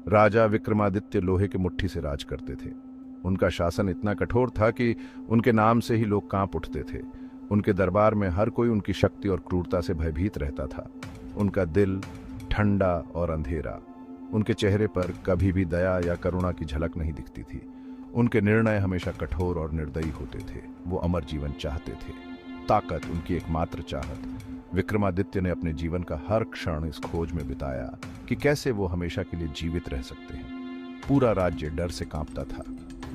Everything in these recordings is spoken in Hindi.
राजा विक्रमादित्य लोहे की मुट्ठी से राज करते थे। उनका शासन इतना कठोर था कि उनके नाम से ही लोग कांप उठते थे। उनके दरबार में हर कोई उनकी शक्ति और क्रूरता से भयभीत रहता था। उनका दिल ठंडा और अंधेरा। उनके चेहरे पर कभी भी दया या करुणा की झलक नहीं दिखती थी। उनके निर्णय हमेशा कठोर और निर्दयी होते थे। वो अमर जीवन चाहते थे, ताकत उनकी एकमात्र चाहत। विक्रमादित्य ने अपने जीवन का हर क्षण इस खोज में बिताया कि कैसे वो हमेशा के लिए जीवित रह सकते हैं। पूरा राज्य डर से कांपता था।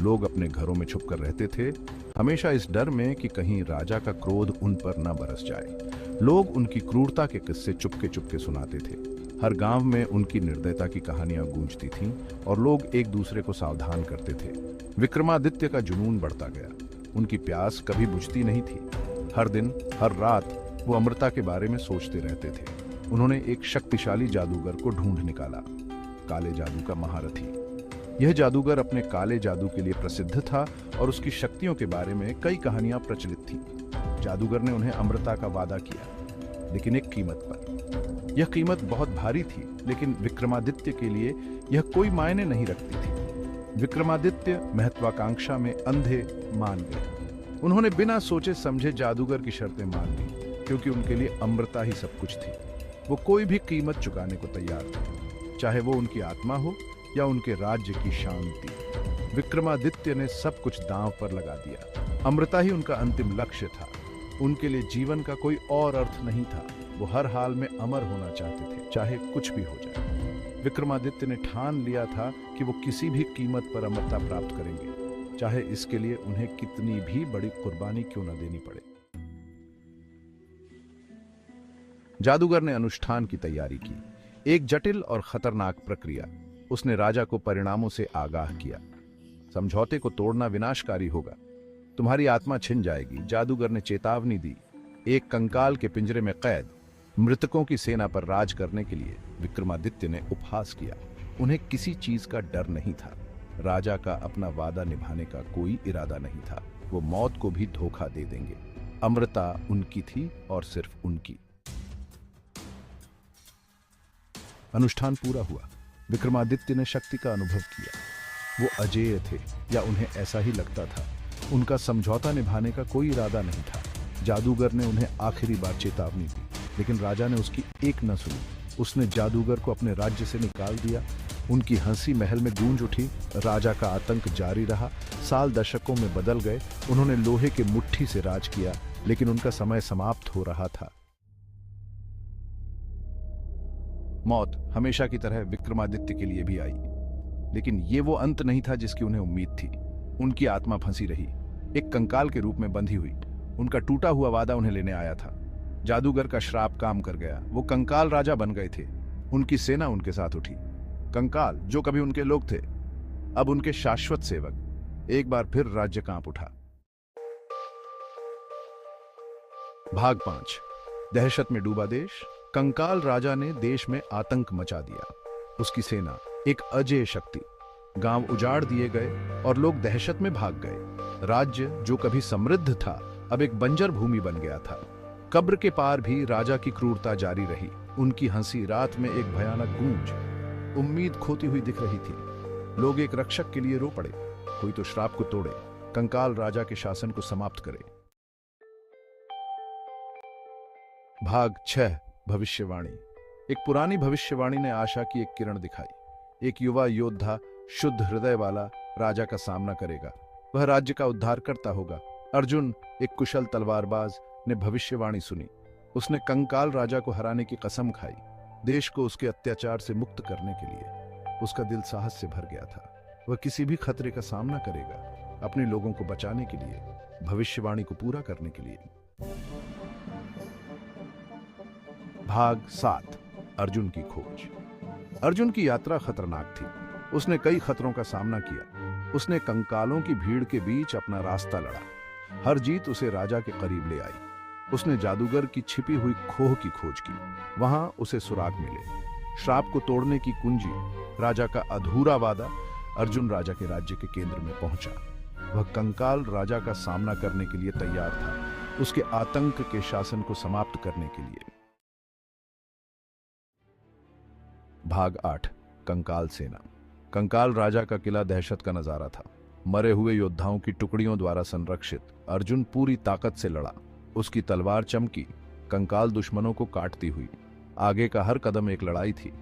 लोग अपने घरों में छुपकर रहते थे, हमेशा इस डर में कि कहीं राजा का क्रोध उन पर न बरस जाए। लोग उनकी क्रूरता के किस्से चुपके चुपके सुनाते थे। हर गांव में उनकी निर्दयता की कहानियां गूंजती थीं और लोग एक दूसरे को सावधान करते थे। विक्रमादित्य का जुनून बढ़ता गया। उनकी प्यास कभी बुझती नहीं थी। हर दिन, हर रात वो अमृता के बारे में सोचते रहते थे। उन्होंने एक शक्तिशाली जादूगर को ढूंढ निकाला, काले जादू का महारथी। यह जादूगर अपने काले जादू के लिए प्रसिद्ध था और उसकी शक्तियों के बारे में कई कहानियां प्रचलित थीं। जादूगर ने उन्हें अमृता का वादा किया, लेकिन एक कीमत पर। यह कीमत बहुत भारी थी, लेकिन विक्रमादित्य के लिए यह कोई मायने नहीं रखती थी। विक्रमादित्य महत्वाकांक्षा में अंधे मान गए। उन्होंने बिना सोचे समझे जादूगर की शर्तें मान ली, क्योंकि उनके लिए अमृता ही सब कुछ थी। वो कोई भी कीमत चुकाने को तैयार थे, चाहे वो उनकी आत्मा हो या उनके राज्य की शांति। विक्रमादित्य ने सब कुछ दांव पर लगा दिया। अमृता ही उनका अंतिम लक्ष्य था। उनके लिए जीवन का कोई और अर्थ नहीं था। वो हर हाल में अमर होना चाहते थे, चाहे कुछ भी हो जाए। विक्रमादित्य ने ठान लिया था कि वो किसी भी कीमत पर अमरता प्राप्त करेंगे, चाहे इसके लिए उन्हें कितनी भी बड़ी कुर्बानी क्यों न देनी पड़े। जादूगर ने अनुष्ठान की तैयारी की, एक जटिल और खतरनाक प्रक्रिया। उसने राजा को परिणामों से आगाह किया। समझौते को तोड़ना विनाशकारी होगा, तुम्हारी आत्मा छिन जाएगी। जादूगर ने चेतावनी दी। एक कंकाल के पिंजरे में कैद मृतकों की सेना पर राज करने के लिए विक्रमादित्य ने उपहास किया। उन्हें किसी चीज का डर नहीं था। राजा का अपना वादा निभाने का कोई इरादा नहीं था। वो मौत को भी धोखा दे देंगे। अमृता उनकी थी और सिर्फ उनकी। अनुष्ठान पूरा हुआ। विक्रमादित्य ने शक्ति का अनुभव किया। वो अजेय थे, या उन्हें ऐसा ही लगता था। उनका समझौता निभाने का कोई इरादा नहीं था। जादूगर ने उन्हें आखिरी बार चेतावनी दी, लेकिन राजा ने उसकी एक न सुनी। उसने जादूगर को अपने राज्य से निकाल दिया। उनकी हंसी महल में गूंज उठी। राजा का आतंक जारी रहा। साल दशकों में बदल गए। उन्होंने लोहे की मुट्ठी से राज किया, लेकिन उनका समय समाप्त हो रहा था। मौत हमेशा की तरह विक्रमादित्य के लिए भी आई, लेकिन ये वो अंत नहीं था जिसकी उन्हें उम्मीद थी। उनकी आत्मा फंसी रही, एक कंकाल के रूप में बंधी हुई। उनका टूटा हुआ वादा उन्हें लेने आया था। जादूगर का श्राप काम कर गया। वो कंकाल राजा बन गए थे। उनकी सेना उनके साथ उठी। कंकाल जो कभी उनके लोग थे, अब उनके शाश्वत सेवक। एक बार फिर राज्य कांप उठा। भाग 5। दहशत में डूबा देश। कंकाल राजा ने देश में आतंक मचा दिया। उसकी सेना एक अजेय शक्ति। गांव उजाड़ दिए गए और लोग दहशत में भाग गए। राज्य जो कभी समृद्ध था, अब एक बंजर भूमि बन गया था। कब्र के पार भी राजा की क्रूरता जारी रही। उनकी हंसी रात में एक भयानक गूंज। उम्मीद खोती हुई दिख रही थी। लोग एक रक्षक के लिए रो पड़े। कोई तो श्राप को तोड़े, कंकाल राजा के शासन को समाप्त करे। भाग 6। भविष्यवाणी। एक पुरानी भविष्यवाणी ने आशा की एक किरण दिखाई। एक युवा योद्धा, शुद्ध हृदय वाला, राजा का सामना करेगा। वह राज्य का उद्धार करता होगा। अर्जुन, एक कुशल तलवारबाज, ने भविष्यवाणी सुनी। उसने कंकाल राजा को हराने की कसम खाई, देश को उसके अत्याचार से मुक्त करने के लिए। उसका दिल साहस से भर गया था। वह किसी भी खतरे का सामना करेगा, अपने लोगों को बचाने के लिए, भविष्यवाणी को पूरा करने के लिए। भाग 7। अर्जुन की खोज। अर्जुन की यात्रा खतरनाक थी। उसने कई खतरों का सामना किया। उसने कंकालों की भीड़ के बीच अपना रास्ता लड़ा। हर जीत उसे राजा के करीब ले आई। उसने जादूगर की छिपी हुई खोह की खोज की। वहां उसे सुराग मिले। श्राप को तोड़ने की कुंजी, राजा का अधूरा वादा। अर्जुन राजा के राज्य के केंद्र में पहुंचा। वह कंकाल राजा का सामना करने के लिए तैयार था, उसके आतंक के शासन को समाप्त करने के लिए। भाग 8। कंकाल सेना। कंकाल राजा का किला दहशत का नजारा था। मरे हुए योद्धाओं की टुकड़ियों द्वारा संरक्षित अर्जुन पूरी ताकत से लड़ा। उसकी तलवार चमकी, कंकाल दुश्मनों को काटती हुई। आगे का हर कदम एक लड़ाई थी।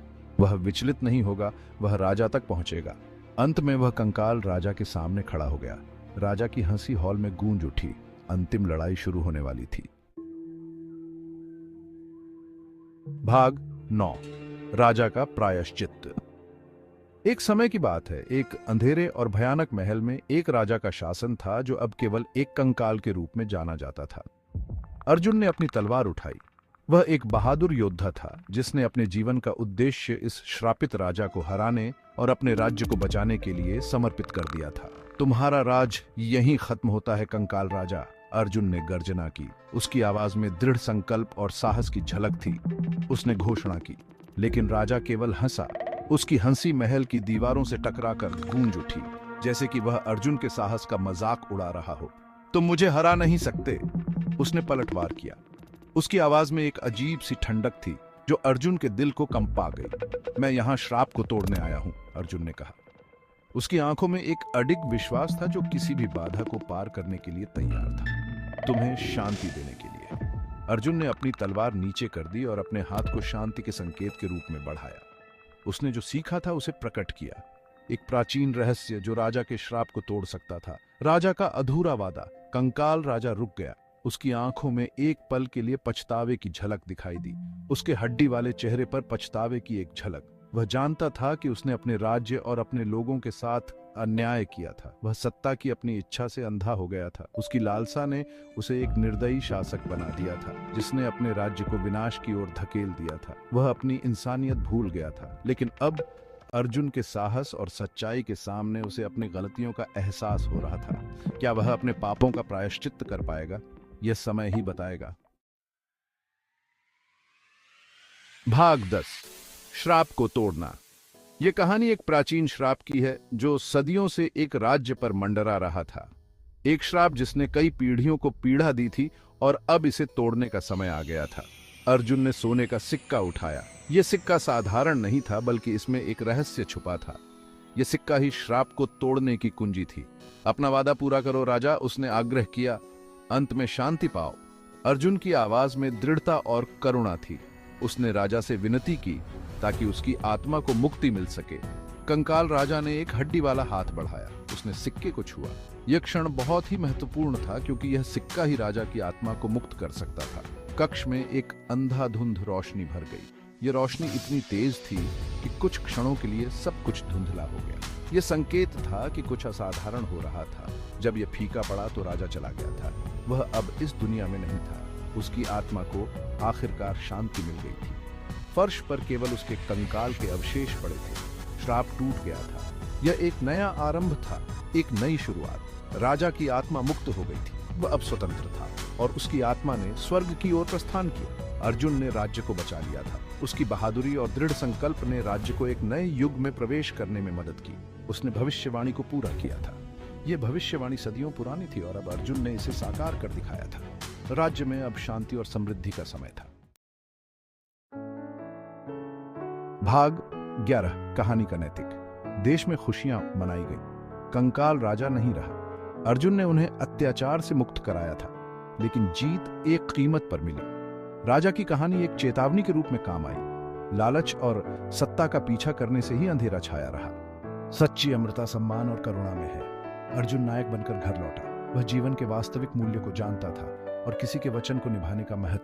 वह विचलित नहीं होगा, वह राजा तक पहुंचेगा। अंत में वह कंकाल राजा के सामने खड़ा हो गया। राजा की हंसी हॉल में गूंज उठी। अंतिम लड़ाई शुरू होने वाली थी। भाग 9, राजा का प्रायश्चित। एक समय की बात है, एक अंधेरे और भयानक महल में एक राजा का शासन था जो अब केवल एक कंकाल के रूप में जाना जाता था। अर्जुन ने अपनी तलवार उठाई। वह एक बहादुर योद्धा था जिसने अपने जीवन का उद्देश्य इस श्रापित राजा को हराने और अपने राज्य को बचाने के लिए समर्पित कर दिया था। तुम्हारा राज यहीं खत्म होता है कंकाल राजा, अर्जुन ने गर्जना की। उसकी आवाज में दृढ़ संकल्प और साहस की झलक थी। उसने घोषणा की, लेकिन राजा केवल हंसा। उसकी हंसी महल की दीवारों से टकराकर गूंज उठी, जैसे कि वह अर्जुन के साहस का मजाक उड़ा रहा हो। तुम मुझे हरा नहीं सकते, उसने पलटवार किया। उसकी आवाज में एक अजीब सी ठंडक थी जो अर्जुन के दिल को कंपा गई। मैं यहां श्राप को तोड़ने आया हूं, अर्जुन ने कहा। उसकी आंखों में एक अडिग विश्वास था जो किसी भी बाधा को पार करने के लिए तैयार था। तुम्हें शांति देने के लिए। अर्जुन ने अपनी तलवार नीचे कर दी और अपने हाथ को शांति के संकेत के रूप में बढ़ाया। उसने जो सीखा था उसे प्रकट किया, एक प्राचीन रहस्य जो राजा के श्राप को तोड़ सकता था। राजा का अधूरा वादा। कंकाल राजा रुक गया। उसकी आंखों में एक पल के लिए पछतावे की झलक दिखाई दी। उसके हड्डी वाले चेहरे पर पछतावे की एक झलक। वह जानता था कि उसने अपने राज्य और अपने लोगों के साथ अन्याय किया था। वह सत्ता की अपनी इच्छा से अंधा हो गया था। उसकी लालसा ने उसे एक निर्दयी शासक बना दिया था जिसने अपने राज्य को विनाश की ओर धकेल दिया था। वह अपनी इंसानियत भूल गया था। लेकिन अब अर्जुन के साहस और सच्चाई के सामने उसे अपनी गलतियों का एहसास हो रहा था। क्या वह अपने पापों का प्रायश्चित कर पाएगा? यह समय ही बताएगा। भाग 10, श्राप को तोड़ना। यह कहानी एक प्राचीन श्राप की है जो सदियों से एक राज्य पर मंडरा रहा था। एक श्राप जिसने कई पीढ़ियों को पीड़ा दी थी और अब इसे तोड़ने का समय आ गया था। अर्जुन ने सोने का सिक्का उठाया। यह सिक्का साधारण नहीं था, बल्कि इसमें एक रहस्य छुपा था। यह सिक्का ही श्राप को तोड़ने की कुंजी थी। अपना वादा पूरा करो राजा, उसने आग्रह किया। अंत में शांति पाओ। अर्जुन की आवाज में दृढ़ता और करुणा थी। उसने राजा से विनती की ताकि उसकी आत्मा को मुक्ति मिल सके। कंकाल राजा ने एक हड्डी वाला हाथ बढ़ाया। उसने सिक्के को छुआ। यह क्षण बहुत ही महत्वपूर्ण था क्योंकि यह सिक्का ही राजा की आत्मा को मुक्त कर सकता था। कक्ष में एक अंधाधुंध रोशनी भर गई। यह रोशनी इतनी तेज थी कि कुछ क्षणों के लिए सब कुछ धुंधला हो गया। यह संकेत था कि कुछ असाधारण हो रहा था। जब यह फीका पड़ा तो राजा चला गया था। वह अब इस दुनिया में नहीं था। उसकी आत्मा को आखिरकार शांति मिल गई थी। फर्श पर केवल उसके कंकाल के अवशेष पड़े थे। श्राप टूट गया था। यह एक नया आरंभ था, एक नई शुरुआत। राजा की आत्मा मुक्त हो गई थी। वह अब स्वतंत्र था और उसकी आत्मा ने स्वर्ग की ओर प्रस्थान किया। अर्जुन ने राज्य को बचा लिया था। उसकी बहादुरी और दृढ़ संकल्प ने राज्य को एक नए युग में प्रवेश करने में मदद की। उसने भविष्यवाणी को पूरा किया था। यह भविष्यवाणी सदियों पुरानी थी और अब अर्जुन ने इसे साकार कर दिखाया था। राज्य में अब शांति और समृद्धि का समय था। भाग 11, कहानी का नैतिक। देश में खुशियां मनाई गई। कंकाल राजा नहीं रहा। अर्जुन ने उन्हें अत्याचार से मुक्त कराया था, लेकिन जीत एक कीमत पर मिली। राजा की कहानी एक चेतावनी के रूप में काम आई। लालच और सत्ता का पीछा करने से ही अंधेरा छाया रहा। सच्ची अमृता सम्मान और करुणा में है। अर्जुन नायक बनकर घर लौटा। वह जीवन के वास्तविक मूल्य को जानता था और किसी के वचन को निभाने का महत्व